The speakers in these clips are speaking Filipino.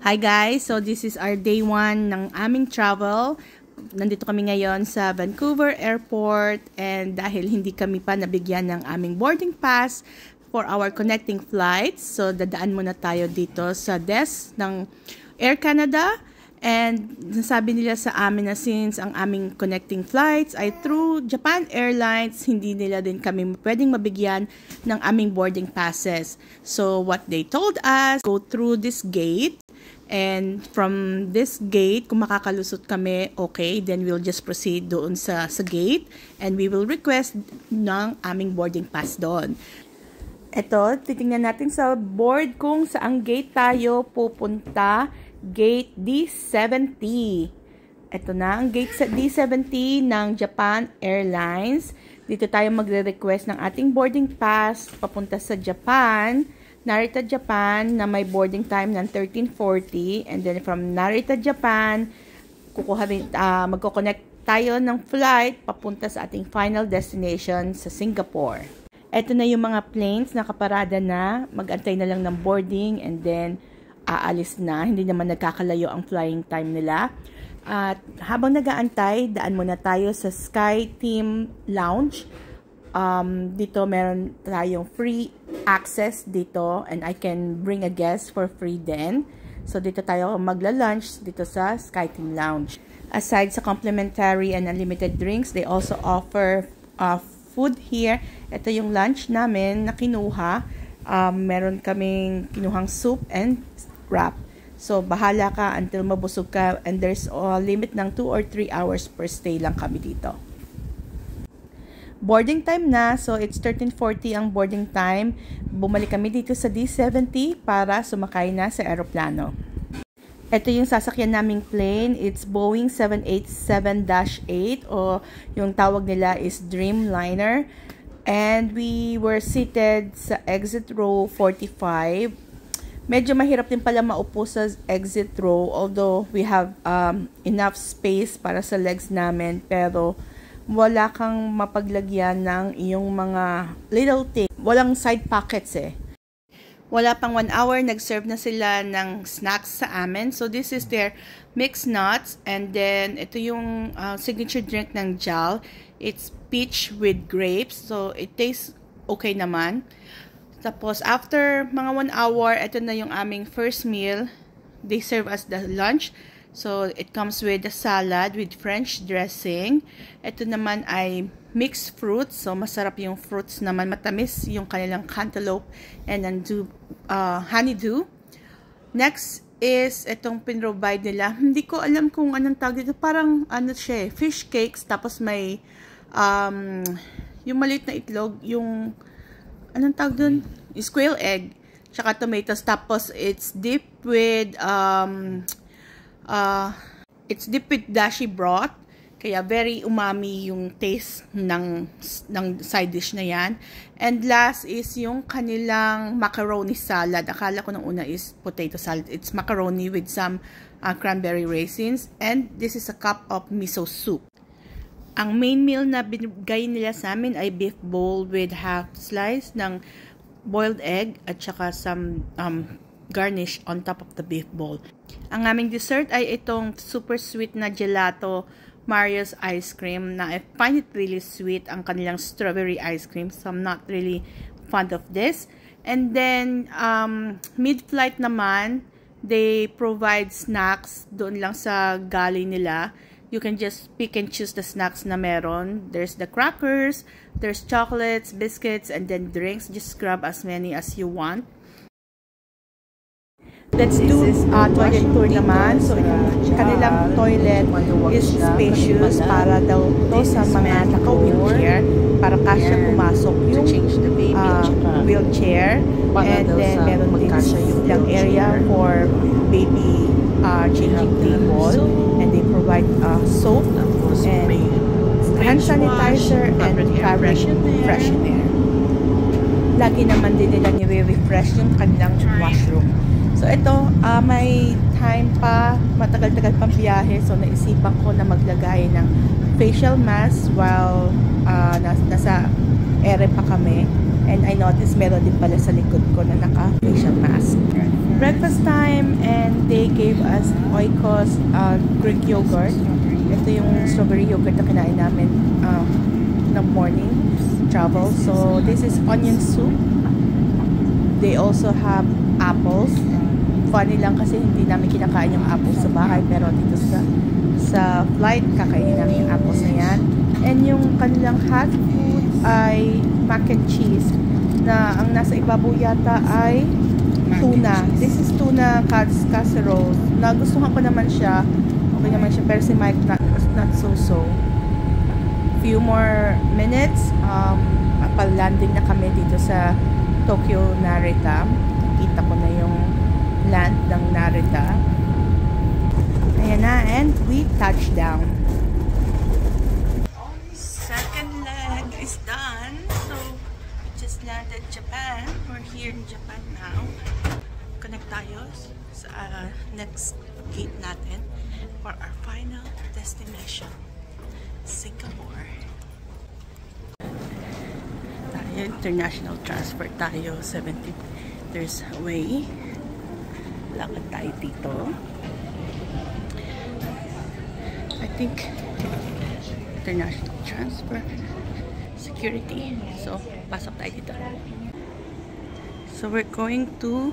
Hi guys! So this is our day 1 ng aming travel. Nandito kami ngayon sa Vancouver Airport and dahil hindi kami pa nabigyan ng aming boarding pass for our connecting flights, so dadaan muna tayo dito sa desk ng Air Canada. And nasabi nila sa amin na since ang aming connecting flights ay through Japan Airlines, hindi nila din kami pwedeng mabigyan ng aming boarding passes. So what they told us, go through this gate. And from this gate, kung makakalusot kami, okay, then we'll just proceed doon sa gate and we will request ng aming boarding pass doon. Ito, titingnan natin sa board kung saang gate tayo pupunta. Gate D70. Ito na ang gate D70 ng Japan Airlines. Dito tayo magre-request ng ating boarding pass papunta sa Japan. Narita, Japan, na may boarding time ng 13:40, and then from Narita, Japan, magko-connect tayo ng flight papunta sa ating final destination sa Singapore. Ito na yung mga planes na kaparada na, mag-antay na lang ng boarding and then aalis na. Hindi naman nagkakalayo ang flying time nila. At habang nag-aantay, daan muna tayo sa SkyTeam Lounge. Dito meron tayong free access dito and I can bring a guest for free din. So dito tayo magla-lunch dito sa SkyTeam Lounge. Aside sa complimentary and unlimited drinks, they also offer food here. Ito yung lunch namin na kinuha. Meron kaming kinuhang soup and wrap. So bahala ka until mabusog ka, and there's a limit ng 2 or 3 hours per stay lang kami dito. Boarding time na, so it's 13:40 ang boarding time. Bumalik kami dito sa D70 para sumakay na sa eroplano. Ito yung sasakyan naming plane. It's Boeing 787-8 o yung tawag nila is Dreamliner. And we were seated sa exit row 45. Medyo mahirap din pala maupo sa exit row, although we have enough space para sa legs namin, pero wala kang mapaglagyan ng iyong mga little thing. Walang side pockets eh. Wala pang 1 hour, nag-serve na sila ng snacks sa amin. So this is their mixed nuts. And then ito yung signature drink ng JAL. It's peach with grapes. So it tastes okay naman. Tapos after mga 1 hour, ito na yung aming first meal. They serve us the lunch. So, it comes with a salad with French dressing. Ito naman ay mixed fruits. So, masarap yung fruits naman. Matamis yung kanilang cantaloupe and honeydew. Next is itong pinrovide nila. Hindi ko alam kung anong tawag dito. Parang ano siya, fish cakes. Tapos may yung maliit na itlog. Yung anong tawag dun? Square egg. Tsaka tomatoes. Tapos it's dipped with dashi broth. Kaya very umami yung taste ng side dish na yan. And last is yung kanilang macaroni salad. Akala ko nung una is potato salad. It's macaroni with some cranberry raisins. And this is a cup of miso soup. Ang main meal na binigay nila sa amin ay beef bowl with half slice ng boiled egg at saka some garnish on top of the beef bowl. Ang aming dessert ay itong super sweet na gelato Mario's ice cream na I find it really sweet, ang kanilang strawberry ice cream. So I'm not really fond of this. And then mid-flight naman, they provide snacks doon lang sa galley nila. You can just pick and choose the snacks na meron. There's the crackers, there's chocolates, biscuits, and then drinks. Just grab as many as you want. Let's do toilet tour naman. So, yung kanilang toilet is spacious para daw to sa mga naka-wheelchair para kasya pumasok yung wheelchair. And then, meron din silang area for baby changing table. And they provide soap and hand sanitizer and fabric freshener. Lagi naman din nila nire-refresh yung kanilang washroom. So, ito, may time pa, matagal-tagal pang biyahe. So, naisipan ko na maglagay ng facial mask while nasa ere pa kami. And I noticed meron din pala sa likod ko na naka-facial mask. Breakfast time, and they Oikos Greek yogurt. Ito yung strawberry yogurt na kinain namin ng morning travel. So this is onion soup. They also have apples. Funny lang kasi hindi namin kinakain yung apples sa bahay, pero dito sa flight kakainin namin yung apples na yan. And yung kanilang hot food ay mac and cheese na ang nasa ibabaw yata ay tuna. This is tuna casserole. Nagustuhan ko naman siya. Okay naman siya, pero si Mike not so. Few more minutes, pal-landing na kami dito sa Tokyo Narita. Kita ko na yung land ng Narita. Ayan na, and we touched down. Second leg is done. So, we just landed Japan. We're here in Japan now. Connect tayo sa next gate natin for our final destination, Singapore. Tayo, international transfer tayo, 70 meters away. Lakad tayo dito. I think international transfer security. So, pasok tayo dito. So, we're going to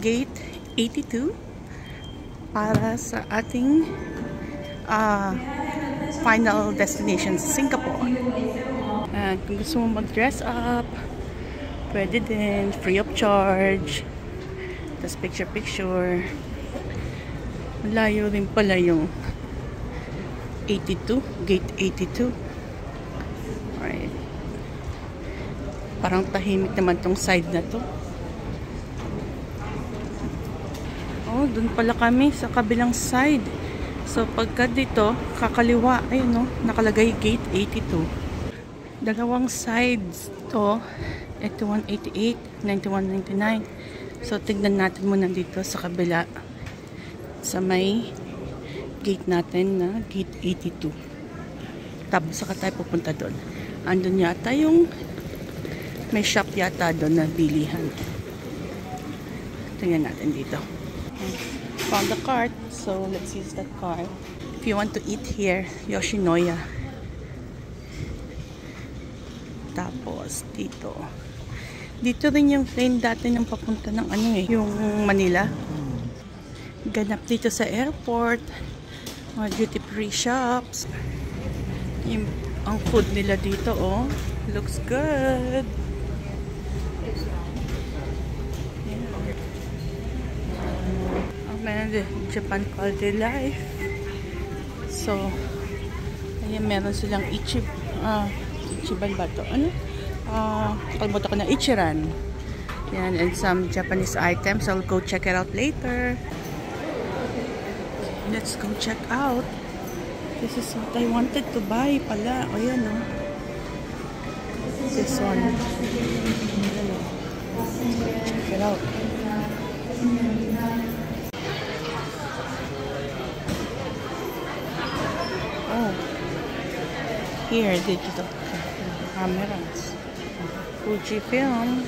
gate 82 para sa ating final destination, Singapore. And kung gusto mo mag-dress up, pwede din, free of charge. Tapos picture. Malayo rin pala yung 82, gate 82. Alright. Parang tahimik naman tong side na to. Oh, dun pala kami sa kabilang side. So pagka dito, kakaliwa, ayun no, nakalagay gate 82. Dalawang sides to, 8188, 9199. So, tignan natin muna dito sa kabila sa may gate natin na gate 82. Tapos saka tayo pupunta doon. Andun yata yung may shop yata doon na bilihan. Tingnan natin dito. Found the cart. So, let's use that cart. If you want to eat here, Yoshinoya. Tapos, dito. Dito rin yung train dati ng papunta ng yung Manila. Ganap dito sa airport. Mga duty free shops. Ang food nila dito, oh. Looks good. Meron din Japan Quality Life. So, ayan, meron silang Ichiban ba ito? Ano? Kalbuto ko na Ichiran. Yan, and some Japanese items. I'll go check it out later. Let's go check out. This is what I wanted to buy pala. O yan, no? This one. Check it out. Oh. Here, digital cameras. Fujifilm.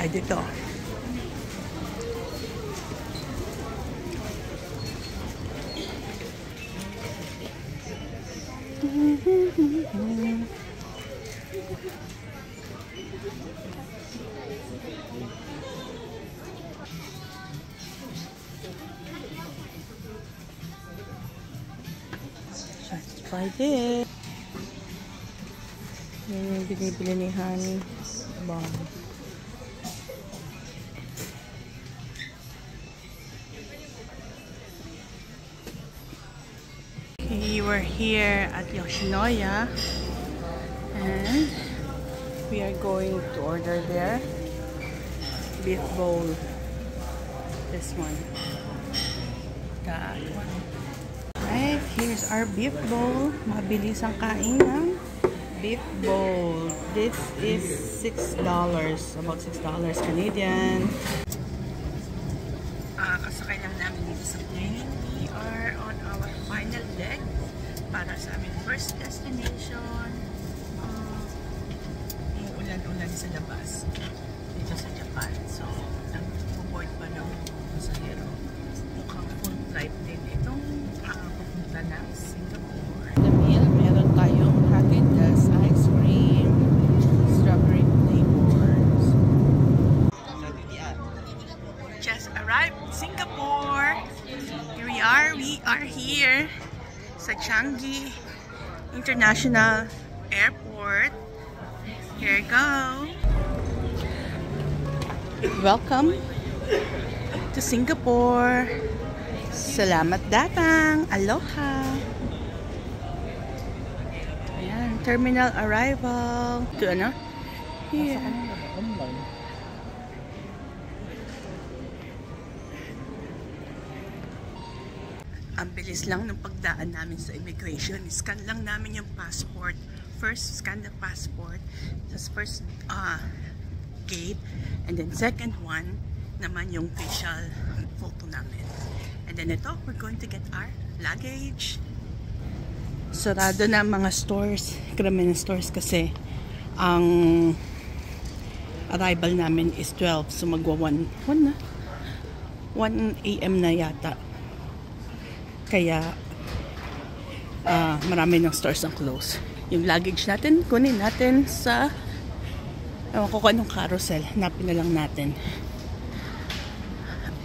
Tayo dito. Let's try this. Yung binibili ni Honey. Bomb. We're here at Yoshinoya and we are going to order their beef bowl. This one. That one. Alright, here's our beef bowl. Mabilis ang kain ng beef beef bowl. This is $6. About $6 Canadian. Kasakay lang namin dito sa plane. We are on our final leg para sa aming first destination. Yung ulan-ulan sa labas dito sa Japan. So, nag-board pa ng pasahero. Mukhang full flight din itong papunta ng Singapore. The meal, meron tayong Häagen-Dazs ice cream, strawberry flavors. Just arrived in Singapore. Here we are here sa Changi International Airport. Here we go. Welcome to Singapore. Salamat datang. Aloha. Ayan, terminal arrival. Ito ano? Here. Ang bilis lang ng pagdaan namin sa immigration. Scan lang namin yung passport. First, scan the passport. That's first gate. And then second one, naman yung facial photo namin. And then ito, we're going to get our luggage. Sarado na mga stores. Karami ng stores kasi ang arrival namin is 12. So magwa 1 AM na yata. Kaya marami ng stores ang close. Yung luggage natin, kunin natin sa ewan ko kung anong carousel. Hanapin na lang natin.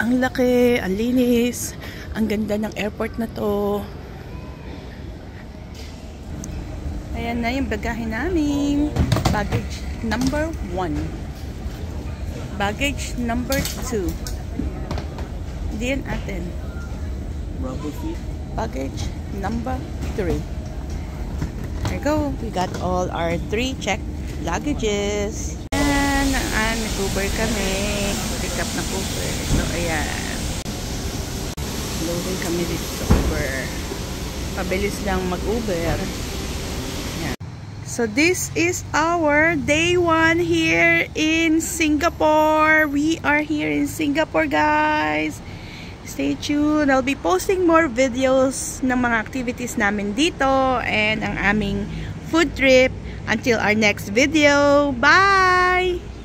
Ang laki, ang linis, ang ganda ng airport na to. Ayan na yung bagahe namin. Baggage number 1. Baggage number 2. Diyan atin. Baggage number 3. There you go. We got all our 3 checked luggages. And nag-Uber kami. Pick up ng Uber. So, ayan. Loading kami dito sa Uber. Pabilis lang mag-Uber. Ayan. So, this is our day 1 here in Singapore. We are here in Singapore, guys. Stay tuned. I'll be posting more videos ng mga activities namin dito and ang aming food trip until our next video. Bye!